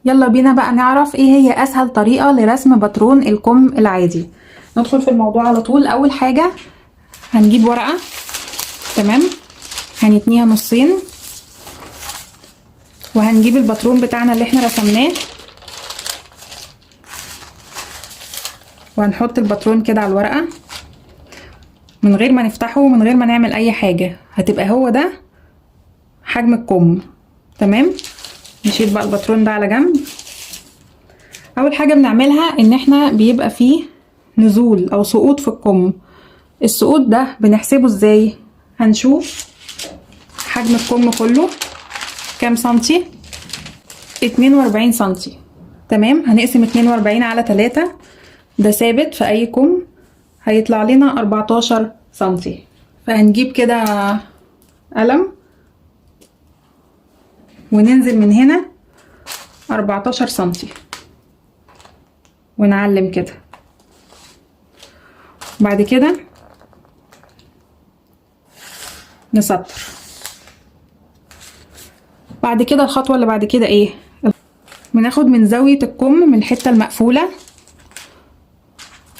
يلا بينا بقى نعرف ايه هي اسهل طريقة لرسم باترون الكم العادي. ندخل في الموضوع على طول. اول حاجة هنجيب ورقة، تمام، هنتنيها نصين، وهنجيب الباترون بتاعنا اللي احنا رسمناه، وهنحط الباترون كده على الورقة من غير ما نفتحه ومن غير ما نعمل اي حاجة. هتبقى هو ده حجم الكم، تمام. نشيل بقى الباترون ده على جنب. اول حاجة بنعملها ان احنا بيبقى فيه نزول او سقوط في الكم. السقوط ده بنحسبه ازاي؟ هنشوف حجم الكم كله كام سنتي. 42 سنتي، تمام. هنقسم 42 على 3، ده ثابت في اي كم، هيطلع لنا 14 سنتي. فهنجيب كده قلم وننزل من هنا 14 سنتي ونعلم كده. بعد كده نسطر. بعد كده الخطوة اللي بعد كده ايه؟ بناخد من زاوية الكم من الحتة المقفولة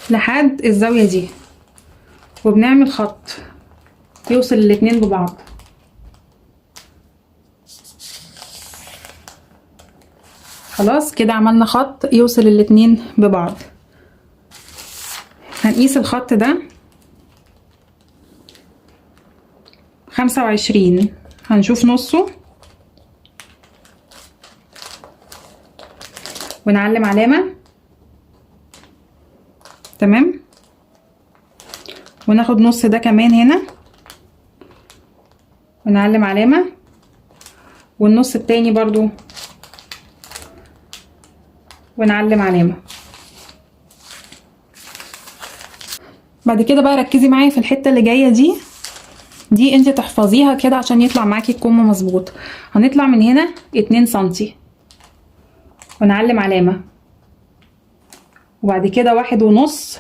لحد الزاوية دي، وبنعمل خط يوصل الاتنين ببعض. خلاص كده عملنا خط يوصل الاتنين ببعض. هنقيس الخط ده 25، هنشوف نصه ونعلم علامة، تمام. وناخد نص ده كمان هنا ونعلم علامة، والنص التاني برضو ونعلم علامة. بعد كده بقى ركزي معايا في الحتة اللي جاية دي انت تحفظيها كده عشان يطلع معاكي الكم مظبوط. هنطلع من هنا 2 سنتي ونعلم علامة، وبعد كده 1.5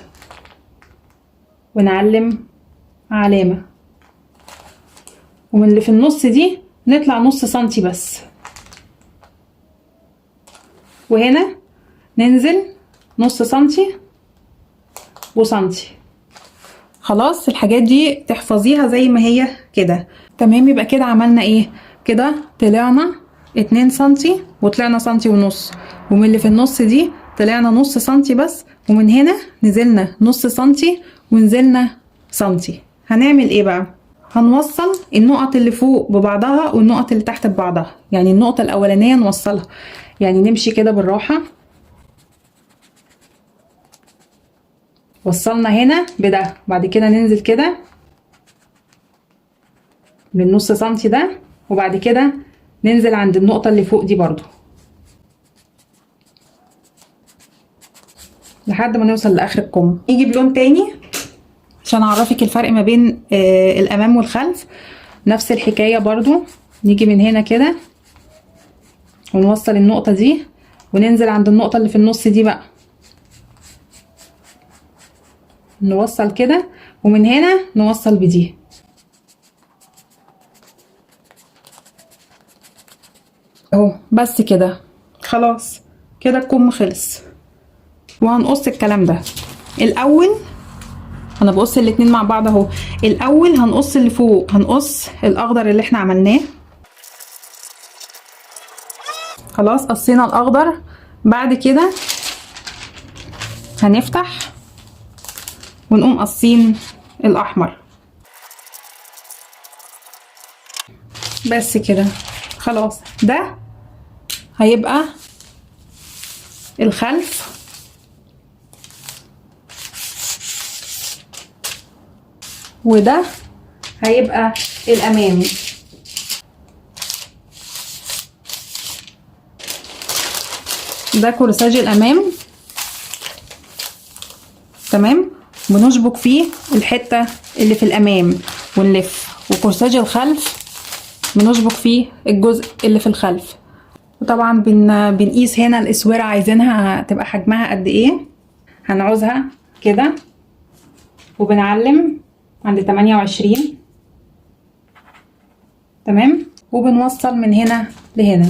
ونعلم علامة، ومن اللي في النص دي نطلع نص سنتي بس، وهنا ننزل نص سنتي وسنتي. خلاص الحاجات دي تحفظيها زي ما هي كده، تمام. يبقى كده عملنا ايه؟ كده طلعنا 2 سنتي وطلعنا سنتي ونص، ومن اللي في النص دي طلعنا نص سنتي بس، ومن هنا نزلنا نص سنتي ونزلنا سنتي. هنعمل ايه بقى؟ هنوصل النقط اللي فوق ببعضها والنقط اللي تحت ببعضها. يعني النقطة الأولانية نوصلها، يعني نمشي كده بالراحة. وصلنا هنا بده، بعد كده ننزل كده بالنص سنتي ده، وبعد كده ننزل عند النقطة اللي فوق دي برضو لحد ما نوصل لآخر الكم. نيجي بلون تاني عشان اعرفك الفرق ما بين الامام والخلف. نفس الحكاية برضو، نيجي من هنا كده ونوصل النقطة دي وننزل عند النقطة اللي في النص دي بقى، نوصل كده، ومن هنا نوصل بدي. اهو بس كده، خلاص كده الكم خلص. وهنقص الكلام ده الاول. انا بقص الاتنين مع بعض اهو. الاول هنقص اللي فوق، هنقص الاخضر اللي احنا عملناه. خلاص قصينا الاخضر. بعد كده هنفتح ونقوم قصين الاحمر. بس كده خلاص. ده هيبقى الخلف، وده هيبقى الامام. ده كورساج الامام، تمام. بنشبك فيه الحته اللي في الامام ونلف، وكورساج الخلف بنشبك فيه الجزء اللي في الخلف. وطبعا بنقيس هنا الاسوره عايزينها تبقى حجمها قد ايه. هنعوزها كده وبنعلم عند 28، تمام. وبنوصل من هنا لهنا.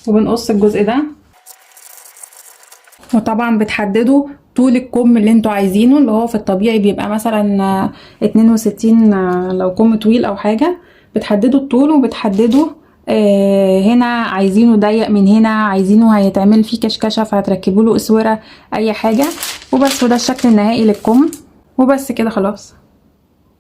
وبنقص الجزء ده. وطبعا بتحددوا طول الكم اللي انتوا عايزينه، اللي هو في الطبيعي بيبقى مثلا 62 لو كم طويل او حاجة. بتحددوا الطول وبتحددوا هنا عايزينه ضيق، من هنا عايزينه هيتعمل فيه كشكشة فهتركبوا له اسورة اي حاجة. وبس، وده الشكل النهائي للكم. وبس كده خلاص.